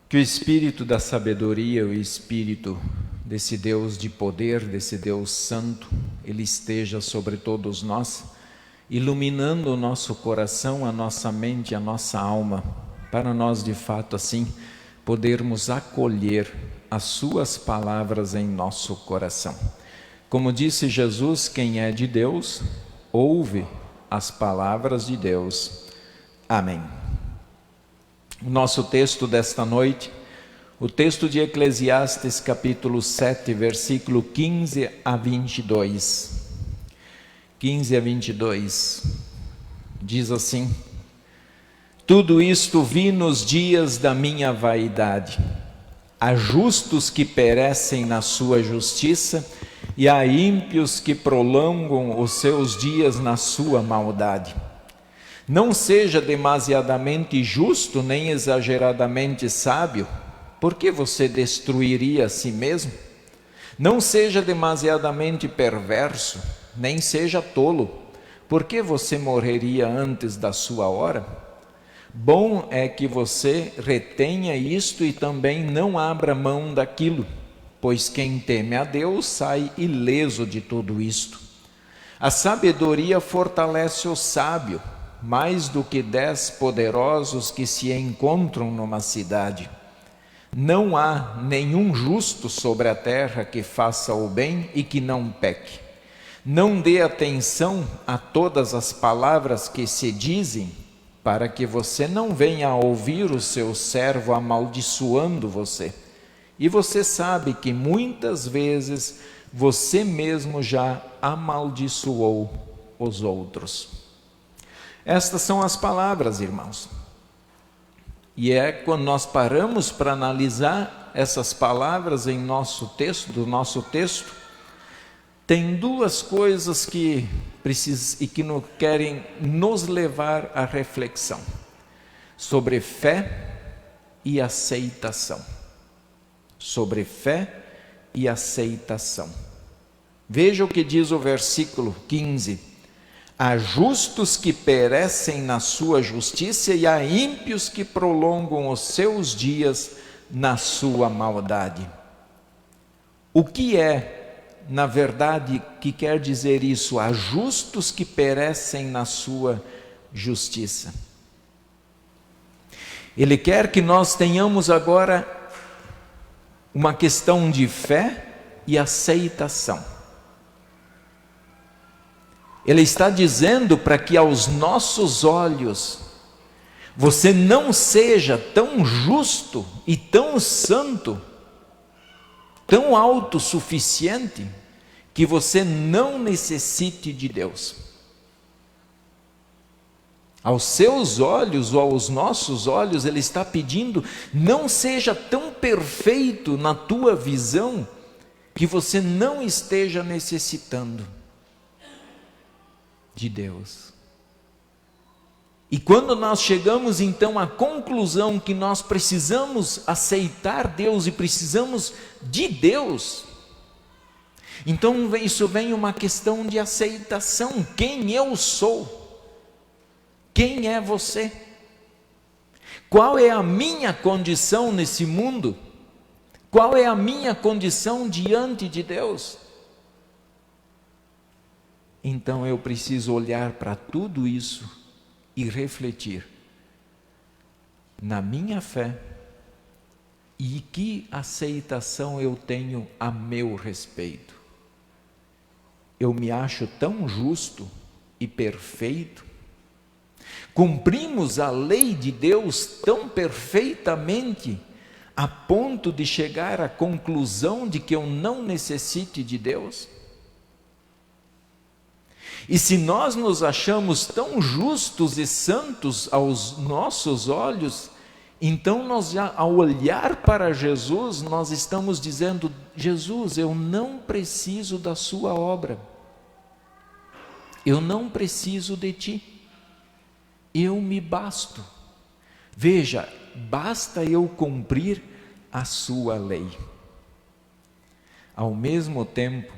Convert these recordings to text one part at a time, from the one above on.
Que o Espírito da sabedoria, o Espírito desse Deus de poder, desse Deus santo, Ele esteja sobre todos nós, iluminando o nosso coração, a nossa mente, a nossa alma, para nós de fato assim podermos acolher as suas palavras em nosso coração. Como disse Jesus, quem é de Deus, ouve as palavras de Deus. Amém. O nosso texto desta noite, o texto de Eclesiastes capítulo 7, versículo 15 a 22. 15 a 22, diz assim: Tudo isto vi nos dias da minha vaidade. Há justos que perecem na sua justiça, e há ímpios que prolongam os seus dias na sua maldade. Não seja demasiadamente justo, nem exageradamente sábio, porque você destruiria a si mesmo. Não seja demasiadamente perverso, nem seja tolo, porque você morreria antes da sua hora. Bom é que você retenha isto e também não abra mão daquilo, pois quem teme a Deus sai ileso de tudo isto. A sabedoria fortalece o sábio, mais do que 10 poderosos que se encontram numa cidade. Não há nenhum justo sobre a terra que faça o bem e que não peque. Não dê atenção a todas as palavras que se dizem, para que você não venha a ouvir o seu servo amaldiçoando você. E você sabe que muitas vezes você mesmo já amaldiçoou os outros. Estas são as palavras, irmãos. E é quando nós paramos para analisar essas palavras em nosso texto, tem duas coisas que precisam e que querem nos levar à reflexão sobre fé e aceitação. Sobre fé e aceitação. Veja o que diz o versículo 15. Há justos que perecem na sua justiça e há ímpios que prolongam os seus dias na sua maldade. O que é, na verdade, que quer dizer isso? Há justos que perecem na sua justiça. Ele quer que nós tenhamos agora uma questão de fé e aceitação. Ele está dizendo para que aos nossos olhos você não seja tão justo e tão santo, tão autossuficiente, que você não necessite de Deus. Aos seus olhos ou aos nossos olhos, Ele está pedindo, não seja tão perfeito na tua visão, que você não esteja necessitando de Deus. E quando nós chegamos então à conclusão que nós precisamos aceitar Deus e precisamos de Deus, então isso vem uma questão de aceitação. Quem eu sou? Quem é você? Qual é a minha condição nesse mundo? Qual é a minha condição diante de Deus? Então eu preciso olhar para tudo isso e refletir na minha fé e que aceitação eu tenho a meu respeito. Eu me acho tão justo e perfeito? Cumprimos a lei de Deus tão perfeitamente a ponto de chegar à conclusão de que eu não necessite de Deus? E se nós nos achamos tão justos e santos aos nossos olhos, então nós já, ao olhar para Jesus, nós estamos dizendo: Jesus, eu não preciso da sua obra, eu não preciso de ti, eu me basto. Veja, basta eu cumprir a sua lei. Ao mesmo tempo,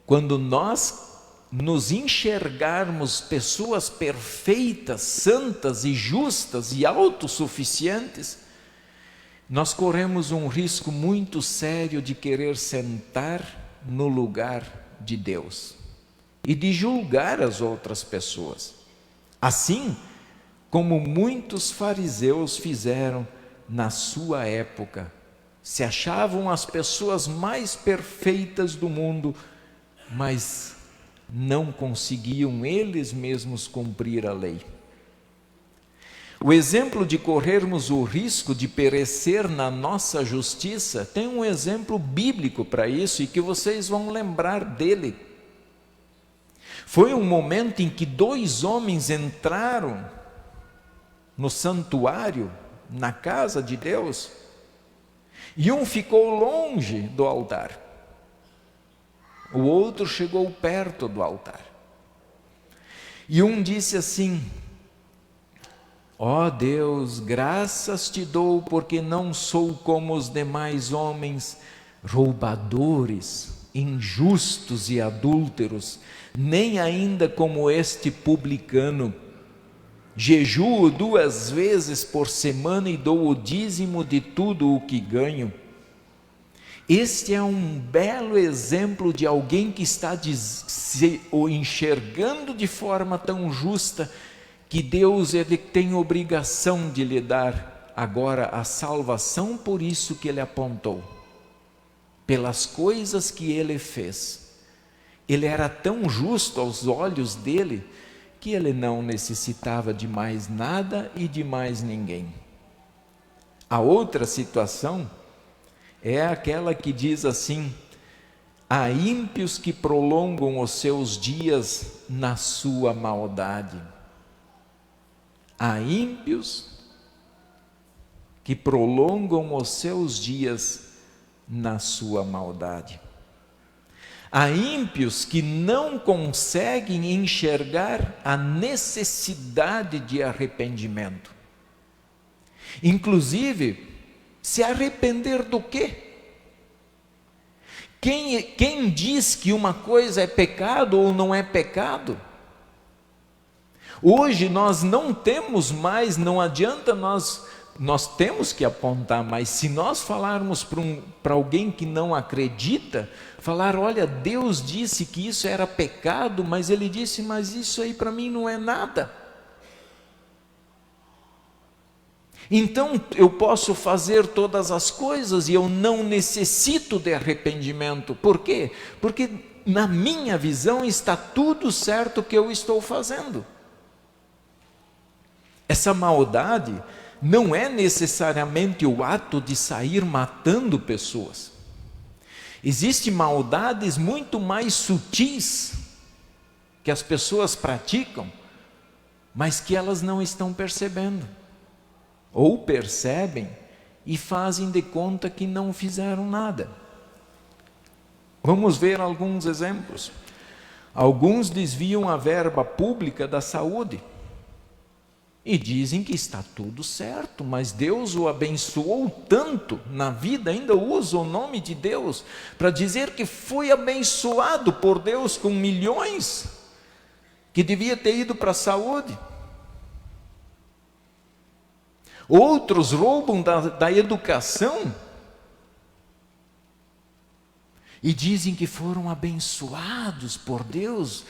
quando nós nos enxergarmos pessoas perfeitas, santas e justas e autossuficientes, nós corremos um risco muito sério de querer sentar no lugar de Deus e de julgar as outras pessoas, assim como muitos fariseus fizeram na sua época. Se achavam as pessoas mais perfeitas do mundo, mas não conseguiam eles mesmos cumprir a lei. O exemplo de corrermos o risco de perecer na nossa justiça tem um exemplo bíblico para isso e que vocês vão lembrar dele. Foi um momento em que 2 homens entraram no santuário, na casa de Deus, e um ficou longe do altar, o outro chegou perto do altar. E um disse assim: ó Deus, graças te dou, porque não sou como os demais homens, roubadores, injustos e adúlteros, nem ainda como este publicano. Jejuo 2 vezes por semana e dou o dízimo de tudo o que ganho. Este é um belo exemplo de alguém que está se enxergando de forma tão justa que Deus tem obrigação de lhe dar agora a salvação, por isso que ele apontou, pelas coisas que ele fez. Ele era tão justo aos olhos dele que ele não necessitava de mais nada e de mais ninguém. A outra situação é aquela que diz assim: há ímpios que prolongam os seus dias na sua maldade. Há ímpios que prolongam os seus dias na sua maldade. Há ímpios que não conseguem enxergar a necessidade de arrependimento. Inclusive, se arrepender do quê? Quem diz que uma coisa é pecado ou não é pecado? Hoje nós não temos mais, não adianta nós temos que apontar, mas se nós falarmos para alguém que não acredita, falar: olha, Deus disse que isso era pecado, mas ele disse, mas isso aí para mim não é nada. Então eu posso fazer todas as coisas e eu não necessito de arrependimento. Por quê? Porque na minha visão está tudo certo o que eu estou fazendo. Essa maldade não é necessariamente o ato de sair matando pessoas. Existem maldades muito mais sutis que as pessoas praticam, mas que elas não estão percebendo. Ou percebem e fazem de conta que não fizeram nada. Vamos ver alguns exemplos. Alguns desviam a verba pública da saúde e dizem que está tudo certo, mas Deus o abençoou tanto na vida, ainda usa o nome de Deus para dizer que foi abençoado por Deus com milhões que devia ter ido para a saúde. Outros roubam da educação e dizem que foram abençoados por Deus,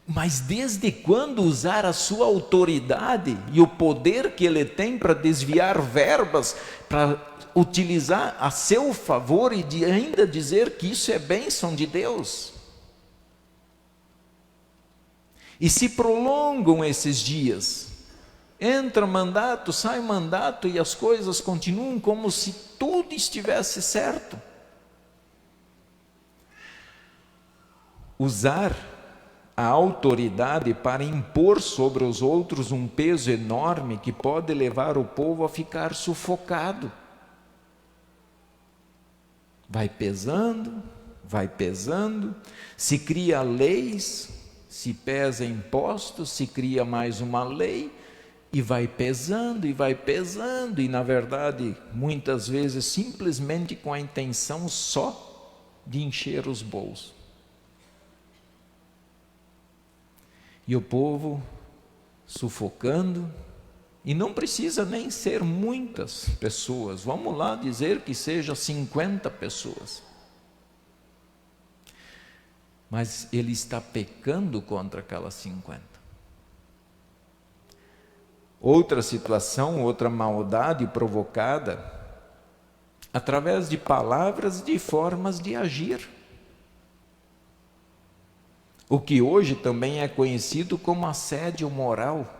mas desde quando usar a sua autoridade e o poder que ele tem para desviar verbas, para utilizar a seu favor e ainda dizer que isso é bênção de Deus? E se prolongam esses dias, entra mandato, sai mandato e as coisas continuam como se tudo estivesse certo. Usar a autoridade para impor sobre os outros um peso enorme que pode levar o povo a ficar sufocado. Vai pesando, se cria leis, se pesa impostos, se cria mais uma lei, e vai pesando, e na verdade, muitas vezes, simplesmente com a intenção só de encher os bolsos. E o povo sufocando, E não precisa nem ser muitas pessoas. Vamos lá dizer que seja 50 pessoas. Mas ele está pecando contra aquelas 50. Outra situação, outra maldade provocada através de palavras e de formas de agir. O que hoje também é conhecido como assédio moral.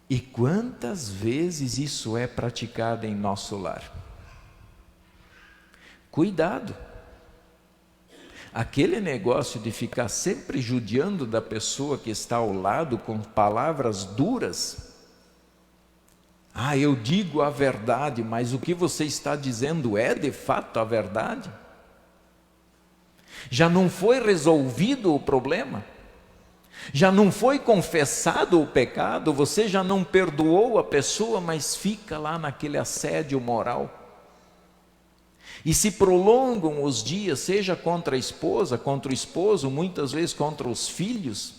E quantas vezes isso é praticado em nosso lar? Cuidado! Aquele negócio de ficar sempre judiando da pessoa que está ao lado com palavras duras. Eu digo a verdade, mas o que você está dizendo é de fato a verdade? Já não foi resolvido o problema? Já não foi confessado o pecado? Você já não perdoou a pessoa, mas fica lá naquele assédio moral? E se prolongam os dias, seja contra a esposa, contra o esposo, muitas vezes contra os filhos.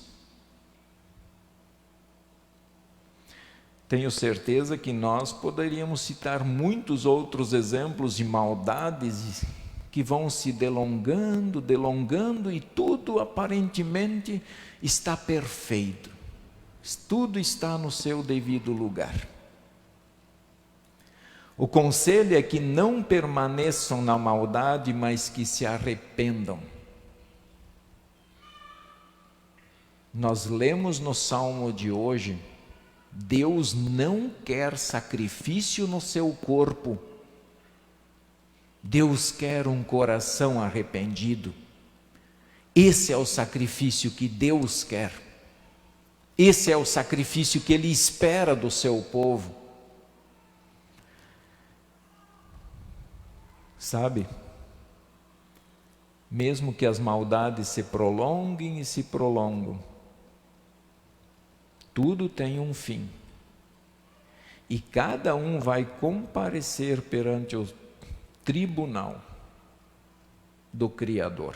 Tenho certeza que nós poderíamos citar muitos outros exemplos de maldades que vão se delongando, e tudo aparentemente está perfeito. Tudo está no seu devido lugar. O conselho é que não permaneçam na maldade, mas que se arrependam. Nós lemos no Salmo de hoje, Deus não quer sacrifício no seu corpo. Deus quer um coração arrependido. Esse é o sacrifício que Deus quer. Esse é o sacrifício que Ele espera do seu povo. Sabe? Mesmo que as maldades se prolonguem e se prolongam, tudo tem um fim. E cada um vai comparecer perante o tribunal do Criador.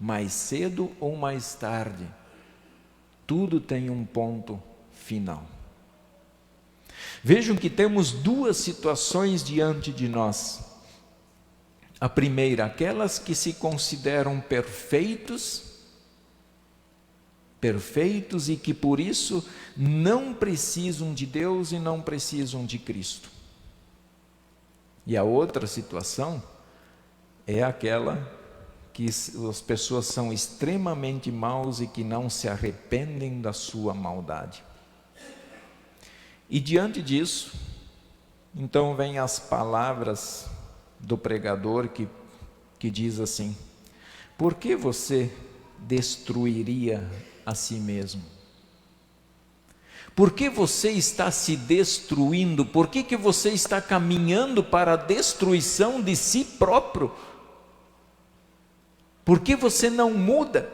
Mais cedo ou mais tarde, tudo tem um ponto final. Vejam que temos duas situações diante de nós. A primeira, aquelas que se consideram perfeitos e que por isso não precisam de Deus e não precisam de Cristo. E a outra situação é aquela que as pessoas são extremamente maus e que não se arrependem da sua maldade. E diante disso, então vem as palavras do pregador que diz assim: por que você destruiria a si mesmo? Por que você está se destruindo? Por que você está caminhando para a destruição de si próprio? Por que você não muda?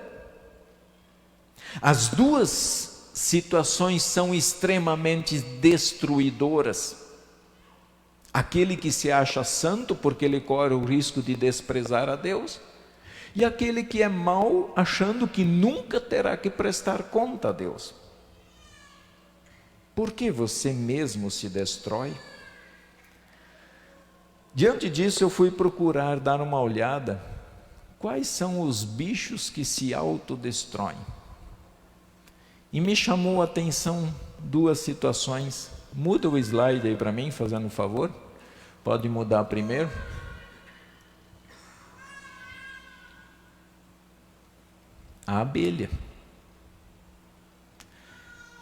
As duas situações são extremamente destruidoras. Aquele que se acha santo porque ele corre o risco de desprezar a Deus, e aquele que é mau achando que nunca terá que prestar conta a Deus. Por que você mesmo se destrói? Diante disso eu fui procurar dar uma olhada, quais são os bichos que se autodestroem? E me chamou a atenção duas situações. Muda o slide aí para mim, fazendo um favor. Pode mudar primeiro. A abelha.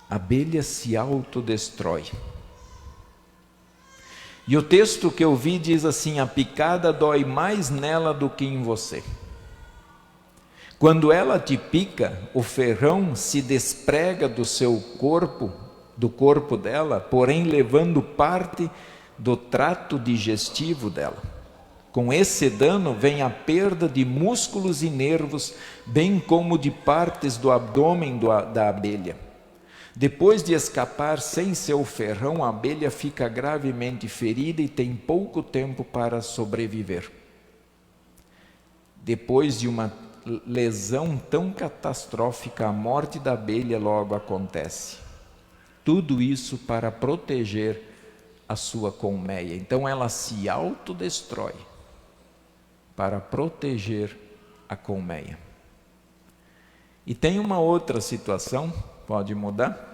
A abelha se autodestrói. E o texto que eu vi diz assim: a picada dói mais nela do que em você. Quando ela te pica, o ferrão se desprega do seu corpo, do corpo dela, porém levando parte do trato digestivo dela. Com esse dano vem a perda de músculos e nervos, bem como de partes do abdômen da abelha. Depois de escapar sem seu ferrão, a abelha fica gravemente ferida e tem pouco tempo para sobreviver. Depois de uma lesão tão catastrófica, a morte da abelha logo acontece. Tudo isso para proteger a sua colmeia. Então ela se autodestrói para proteger a colmeia. E tem uma outra situação, pode mudar?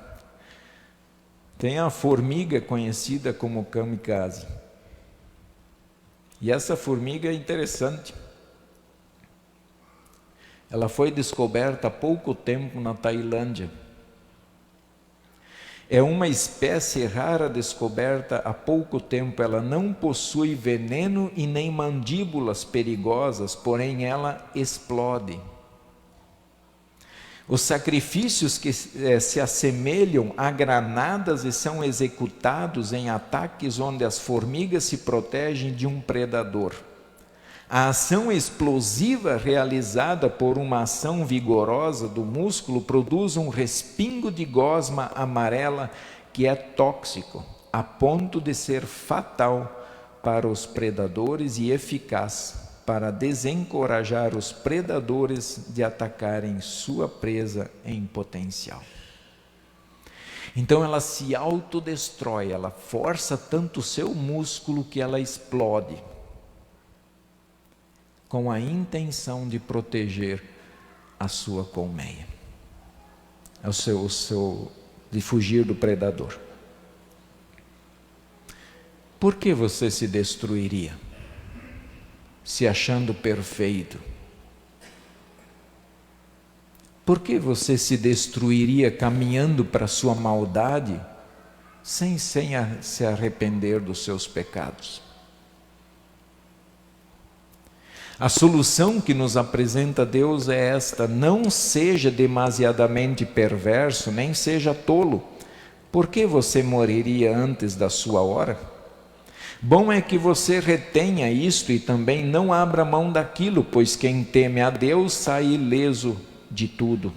Tem a formiga conhecida como kamikaze. E essa formiga é interessante. Ela foi descoberta há pouco tempo na Tailândia. É uma espécie rara descoberta há pouco tempo. Ela não possui veneno e nem mandíbulas perigosas, porém ela explode. Os sacrifícios que se assemelham a granadas e são executados em ataques onde as formigas se protegem de um predador. A ação explosiva realizada por uma ação vigorosa do músculo produz um respingo de gosma amarela que é tóxico, a ponto de ser fatal para os predadores e eficaz para desencorajar os predadores de atacarem sua presa em potencial. Então ela se autodestrói, ela força tanto o seu músculo que ela explode, com a intenção de proteger a sua colmeia, de fugir do predador. Por que você se destruiria? Se achando perfeito? Por que você se destruiria caminhando para a sua maldade sem se arrepender dos seus pecados? A solução que nos apresenta Deus é esta: não seja demasiadamente perverso, nem seja tolo. Por que você moriria antes da sua hora? Bom é que você retenha isto e também não abra mão daquilo, pois quem teme a Deus sai ileso de tudo.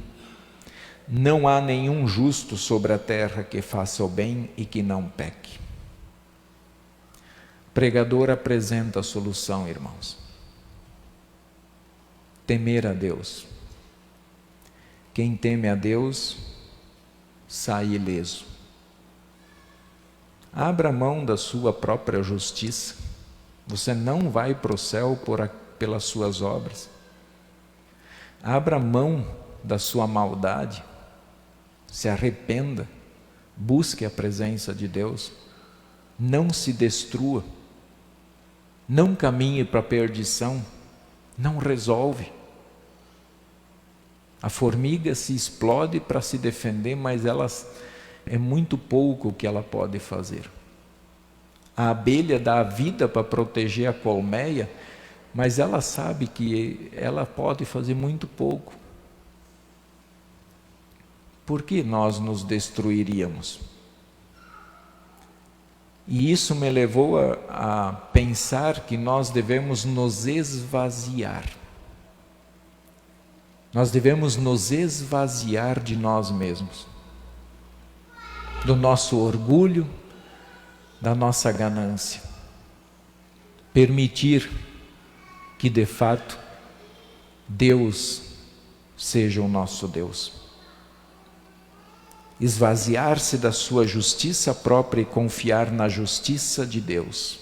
Não há nenhum justo sobre a terra que faça o bem e que não peque. O pregador apresenta a solução, irmãos. Temer a Deus. Quem teme a Deus sai ileso. Abra mão da sua própria justiça. Você não vai para o céu pelas suas obras. Abra mão da sua maldade. Se arrependa. Busque a presença de Deus. Não se destrua. Não caminhe para a perdição. Não resolve. A formiga se explode para se defender, mas é muito pouco o que ela pode fazer. A abelha dá a vida para proteger a colmeia, mas ela sabe que ela pode fazer muito pouco. Por que nós nos destruiríamos? E isso me levou a pensar que nós devemos nos esvaziar. Nós devemos nos esvaziar de nós mesmos, do nosso orgulho, da nossa ganância. Permitir que de fato Deus seja o nosso Deus. Esvaziar-se da sua justiça própria e confiar na justiça de Deus.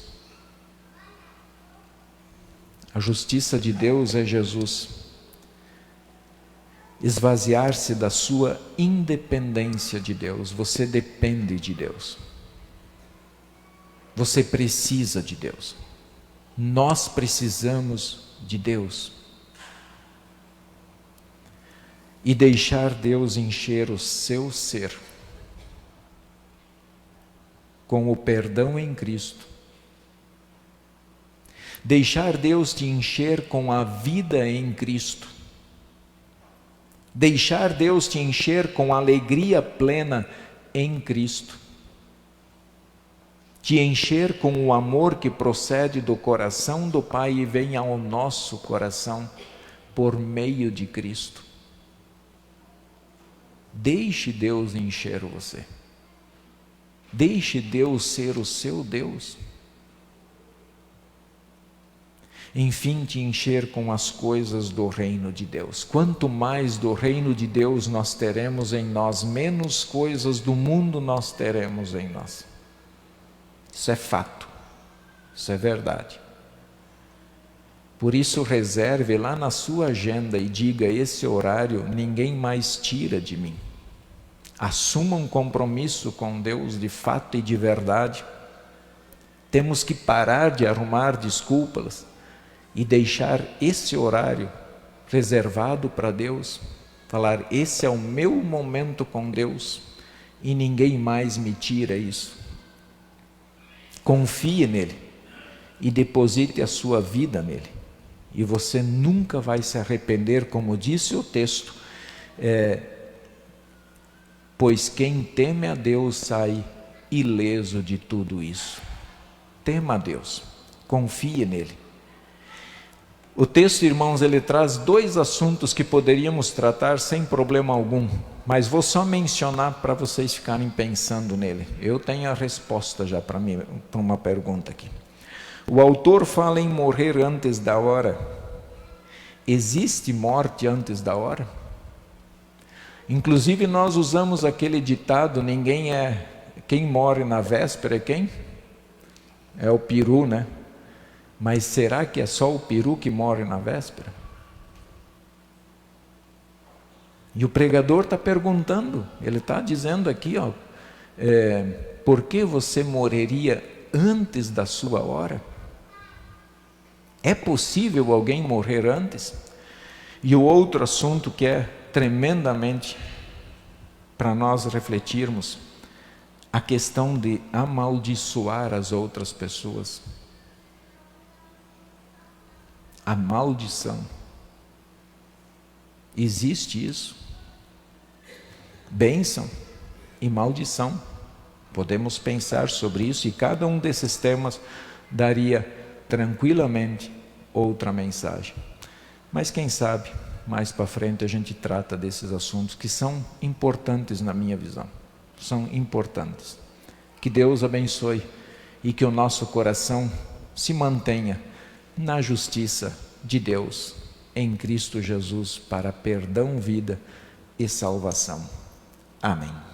A justiça de Deus é Jesus. Esvaziar-se da sua independência de Deus. Você depende de Deus. Você precisa de Deus. Nós precisamos de Deus. E deixar Deus encher o seu ser com o perdão em Cristo. Deixar Deus te encher com a vida em Cristo. Deixar Deus te encher com alegria plena em Cristo. Te encher com o amor que procede do coração do Pai e vem ao nosso coração por meio de Cristo. Deixe Deus encher você. Deixe Deus ser o seu Deus. enfim te encher com as coisas do reino de Deus. Quanto mais do reino de Deus nós teremos em nós, menos coisas do mundo nós teremos em nós. Isso é fato, isso é verdade. Por isso reserve lá na sua agenda e diga: esse horário ninguém mais tira de mim. Assuma um compromisso com Deus de fato e de verdade. Temos que parar de arrumar desculpas e deixar esse horário reservado para Deus. Falar: esse é o meu momento com Deus e ninguém mais me tira isso. Confie nele e deposite a sua vida nele. E você nunca vai se arrepender, como disse o texto, pois quem teme a Deus sai ileso de tudo isso. Tema a Deus, confie nele. O texto, irmãos, ele traz dois assuntos que poderíamos tratar sem problema algum, mas vou só mencionar para vocês ficarem pensando nele. Eu tenho a resposta já para uma pergunta aqui. O autor fala em morrer antes da hora. Existe morte antes da hora? Inclusive nós usamos aquele ditado: quem morre na véspera é quem? É o peru, né? Mas será que é só o peru que morre na véspera? E o pregador está perguntando, ele está dizendo aqui, por que você morreria antes da sua hora? É possível alguém morrer antes? E o outro assunto que é tremendamente para nós refletirmos, a questão de amaldiçoar as outras pessoas. A maldição. Existe isso? Bênção e maldição. Podemos pensar sobre isso e cada um desses temas daria tranquilamente outra mensagem. Mas quem sabe, mais para frente a gente trata desses assuntos que são importantes na minha visão. São importantes. Que Deus abençoe e que o nosso coração se mantenha na justiça de Deus em Cristo Jesus para perdão, vida e salvação. Amém.